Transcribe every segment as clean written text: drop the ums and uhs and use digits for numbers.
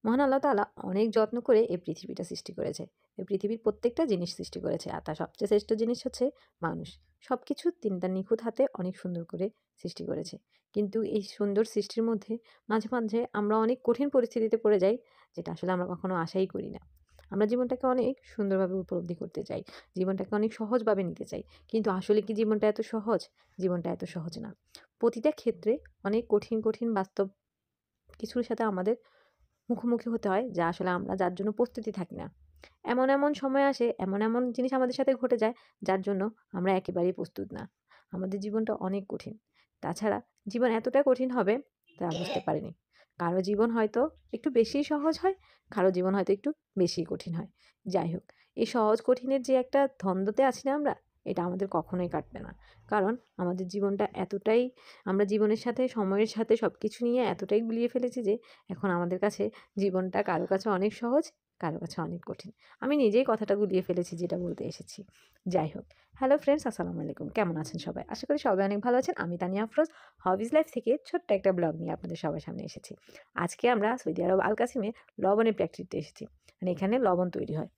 মহান আল্লাহ তাআলা অনেক যত্ন করে এই পৃথিবীটা সৃষ্টি করেছে। এই পৃথিবীর প্রত্যেকটা জিনিস সৃষ্টি করেছে। আর তার সবচেয়ে শ্রেষ্ঠ জিনিস হচ্ছে মানুষ। সবকিছু তার নিখুঁত হাতে অনেক সুন্দর করে সৃষ্টি করেছে। কিন্তু এই সুন্দর সৃষ্টির মধ্যে মাঝে, মাঝে আমরা অনেক কঠিন পরিস্থিতিতে পড়ে যাই, যেটা আসলে আমরা কখনো আশাই করি না। আমরা জীবনটাকে অনেক সুন্দরভাবে উপলব্ধি করতে চাই। জীবনটাকে অনেক সহজভাবে নিতে চাই। কিন্তু আসলে কি জীবনটা এত সহজ? জীবনটা এত সহজ না। প্রতিটা ক্ষেত্রে অনেক কঠিন, কঠিন বাস্তব কিছুর সাথে আমাদের মুখোমুখি হতে হয়, যা আসলে আমরা যার জন্য প্রস্তুতি থাকি না। এমন, এমন সময় আসে, এমন, এমন জিনিস আমাদের সাথে ঘটে যায়, যার জন্য আমরা একেবারেই প্রস্তুত না। আমাদের জীবনটা অনেক কঠিন। তাছাড়া জীবন এতটা কঠিন হবে তা বুঝতে পারিনি। কারো জীবন হয়তো একটু বেশিই সহজ হয়, কারো জীবন হয়তো একটু বেশিই কঠিন হয়। যাই হোক, এই সহজ কঠিনের যে একটা দ্বন্দ্বতে আছি না আমরা, এটা আমাদের কখনোই কাটবে না। কারণ আমাদের জীবনটা এতটাই, আমরা জীবনের সাথে, সময়ের সাথে সবকিছু নিয়ে এতটাই গুলিয়ে ফেলেছি যে এখন আমাদের কাছে জীবনটা কারো কাছে অনেক সহজ, কারো কাছে অনেক কঠিন। আমি নিজেই কথাটা গুলিয়ে ফেলেছি যেটা বলতে এসেছি। যাই হোক, হ্যালো ফ্রেন্ডস, আসসালামু আলাইকুম। কেমন আছেন সবাই? আশা করি সবাই অনেক ভালো আছেন। আমি তানিয়া আফরোজ হবিজ লাইফ থেকে ছোট্ট একটা ব্লগ নিয়ে আপনাদের সবার সামনে এসেছি। আজকে আমরা সৌদি আরব আল কাসিমে লবণের ফ্যাক্টরিতে এসেছি। মানে এখানে লবণ তৈরি হয়।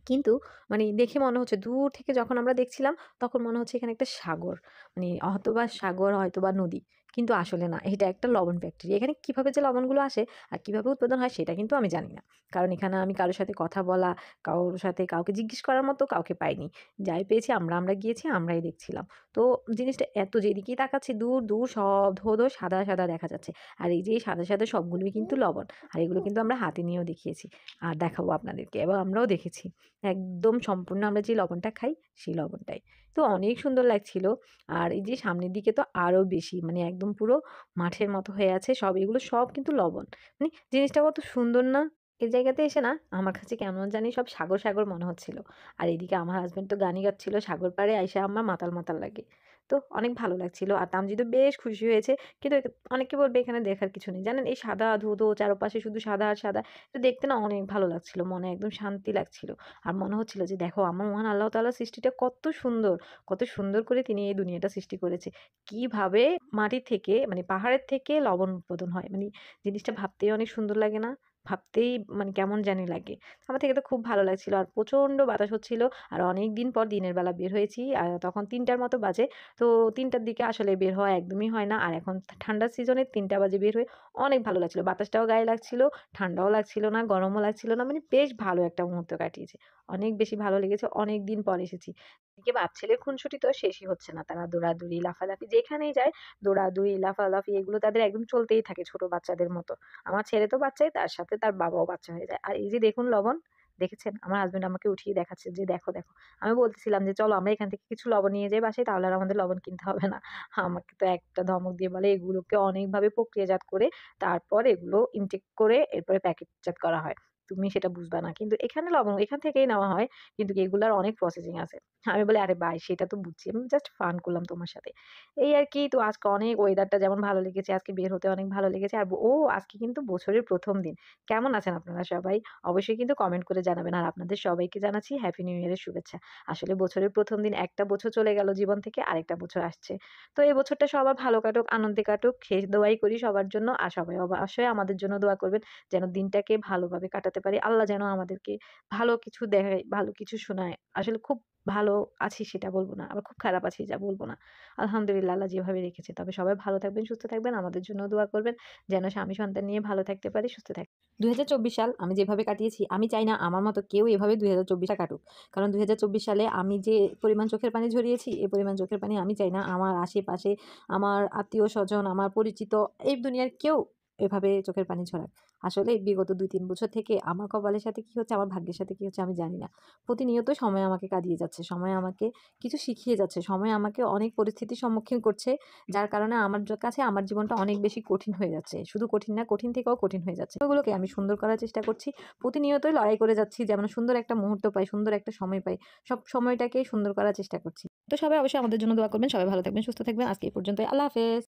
কিন্তু মানে দেখে মনে হচ্ছে, দূর থেকে যখন আমরা দেখছিলাম তখন মনে হচ্ছে এখানে একটা সাগর, মানে হয়তোবা সাগর হয়তোবা নদী, কিন্তু আসলে না, এটা একটা লবণ ফ্যাক্টরি। এখানে কিভাবে যে লবণগুলো আসে আর কিভাবে উৎপাদন হয় সেটা কিন্তু আমি জানি না। কারণ এখানে আমি কারোর সাথে কথা বলা, কারোর সাথে কাউকে জিজ্ঞেস করার মতো কাউকে পাইনি। যাই পেয়েছি আমরা গিয়েছি, আমরাই দেখছিলাম। তো জিনিসটা এত, যেদিকেই তাকাচ্ছি দূর দূর সব ধো ধো সাদা সাদা দেখা যাচ্ছে। আর এই যে এই সাদা সাদা সবগুলোই কিন্তু লবণ। আর এগুলো কিন্তু আমরা হাতে নিয়েও দেখিয়েছি আর দেখাবো আপনাদেরকে, এবং আমরাও দেখেছি। একদম সম্পূর্ণ আমরা যে লবণটা খাই সেই লবণটাই। তো অনেক সুন্দর লাগছিল। আর এই যে সামনের দিকে তো আরও বেশি, মানে একদম পুরো মাঠের মতো হয়ে আছে সব, এগুলো সব কিন্তু লবণ। মানে জিনিসটা কত সুন্দর না? এই জায়গাতে এসে না আমার কাছে কেমন জানি সব সাগর, সাগর মনে হচ্ছিল। আর এদিকে আমার হাসব্যান্ড তো গানই গাচ্ছিল, সাগর পাড়ে আইসা আমার মাতাল, মাতাল লাগে। তো অনেক ভালো লাগছিল। আর তামজিদও বেশ খুশি হয়েছে। কিন্তু অনেকে বলবে এখানে দেখার কিছু নেই। জানেন এই সাদা ধুধো চারপাশে শুধু সাদা আর সাদা। এটা দেখতে না অনেক ভালো লাগছিল। মনে একদম শান্তি লাগছিল। আর মনে হচ্ছিল যে দেখো আমার মহান আল্লাহ তাআলার সৃষ্টিটা কত সুন্দর, কত সুন্দর করে তিনি এই দুনিয়াটা সৃষ্টি করেছে। কিভাবে মাটি থেকে, মানে পাহাড়ের থেকে লবণ উৎপাদন হয়। মানে জিনিসটা ভাবতেই অনেক সুন্দর লাগে না? ভাবতেই মানে কেমন জানি লাগে। আমার থেকে তো খুব ভালো লাগছিল। আর প্রচণ্ড বাতাস হচ্ছিল। আর অনেকদিন পর দিনের বেলা বের হয়েছি। আর তখন ৩টার মতো বাজে। তো ৩টার দিকে আসলে বের হওয়া একদমই হয় না। আর এখন ঠান্ডার সিজনে ৩টা বাজে বের হয়ে অনেক ভালো লাগছিল। বাতাসটাও গায়ে লাগছিল। ঠান্ডাও লাগছিল না, গরমও লাগছিল না। মানে বেশ ভালো একটা মুহূর্ত কাটিয়েছি। অনেক বেশি ভালো লেগেছে। অনেকদিন পর এসেছি। এদিকে বাপ ছেলের খুনসুটি তো শেষই হচ্ছে না। তারা দৌড়াদৌড়ি, লাফালাফি যেখানেই যায় দৌড়াদৌড়ি, লাফালাফি এগুলো তাদের একদম চলতেই থাকে ছোট বাচ্চাদের মতো। আমার ছেলে তো বাচ্চাই, তার সাথে তার বাবাও বাচ্চা হয়ে যায়। আর এই যে দেখুন লবণ, দেখেছেন? আমার হাসব্যান্ড আমাকে উঠিয়ে দেখাচ্ছে যে, "দেখো, দেখো।" আমি বলতেছিলাম যে, "চলো আমরা এখান থেকে কিছু লবণ নিয়ে যাই বাসায়, তাহলে আর আমাদের লবণ কিনতে হবে না।" আমাকে তো একটা ধমক দিয়ে বলে, "এগুলোকে অনেকভাবে প্রক্রিয়াজাত করে তারপর এগুলো ইনটেক করে এরপরে প্যাকেটজাত করা হয়। তুমি সেটা বুঝবা না। কিন্তু এখানে লবণ এখান থেকেই নেওয়া হয়। কিন্তু এগুলার অনেক প্রসেসিং আছে।" আমি বলি, "আরে ভাই সেটা তো বুঝছি। আমি জাস্ট ফান করলাম তোমার সাথে।" এই আরকি। তো আজকে অনেক ওয়েদারটা যেমন ভালো লেগেছে, আজকে বের হতে অনেক ভালো লেগেছে। আর আজকে কিন্তু বছরের ১ম দিন। কেমন আছেন আপনারা সবাই? অবশ্যই কিন্তু কমেন্ট করে জানাবেন। আর আপনাদের সবাইকে জানাচ্ছি হ্যাপি নিউ ইয়ারের শুভেচ্ছা। আসলে বছরের ১ম দিন, একটা বছর চলে গেল জীবন থেকে, আরেকটা বছর আসছে। তো এই বছরটা সবার ভালো কাটুক, আনন্দে কাটুক। দোয়াই করি সবার জন্য। আর সবাই অবশ্যই আমাদের জন্য দোয়া করবেন যেন দিনটাকে ভালোভাবে কাটাতে পারি। আল্লাহ যেন আমাদেরকে ভালো কিছু দেখায়, ভালো কিছু শোনায়। আসলে খুব ভালো আছি সেটা বলব না। আবার খুব খারাপ আছি যা বলব না। আলহামদুলিল্লাহ আল্লাহ যেভাবে রেখেছে। তবে সবাই ভালো থাকবেন, সুস্থ থাকবেন। আমাদের জন্যও দোয়া করবেন যেন স্বামী সন্তান নিয়ে ভালো থাকতে পারি, সুস্থ থাকি। ২০২৪ সাল আমি যেভাবে কাটিয়েছি, আমি চাই না আমার মতো কেউ এভাবে ২০২৪ টা কাটুক। কারণ ২০২৪ সালে আমি যে পরিমাণ চোখের পানি ঝরিয়েছি, এ পরিমাণ চোখের পানি আমি চাই না আমার আশেপাশে, আমার আত্মীয়স্বজন, আমার পরিচিত এই দুনিয়ার কেউ এভাবে চোখের পানি ঝরাক। আসলে বিগত ২-৩ বছর থেকে আমার কপালের সাথে কি হচ্ছে, আমার ভাগ্যের সাথে কি হচ্ছে আমি জানি না। প্রতিনিয়ত সময় আমাকে কাঁদিয়ে যাচ্ছে। সময় আমাকে কিছু শিখিয়ে যাচ্ছে। সময় আমাকে অনেক পরিস্থিতির সম্মুখীন করছে। যার কারণে আমার কাছে আমার জীবনটা অনেক বেশি কঠিন হয়ে যাচ্ছে। শুধু কঠিন না, কঠিন থেকেও কঠিন হয়ে যাচ্ছে। ওগুলোকে আমি সুন্দর করার চেষ্টা করছি। প্রতিনিয়তই লড়াই করে যাচ্ছি যেমন সুন্দর একটা মুহূর্ত পাই, সুন্দর একটা সময় পাই। সব সময়টাকেই সুন্দর করার চেষ্টা করছি। তো সবাই অবশ্যই আমাদের জন্য দোয়া করবেন। সবাই ভালো থাকবেন, সুস্থ থাকবেন। আজকে এই পর্যন্তই। আল্লাহ হাফেজ।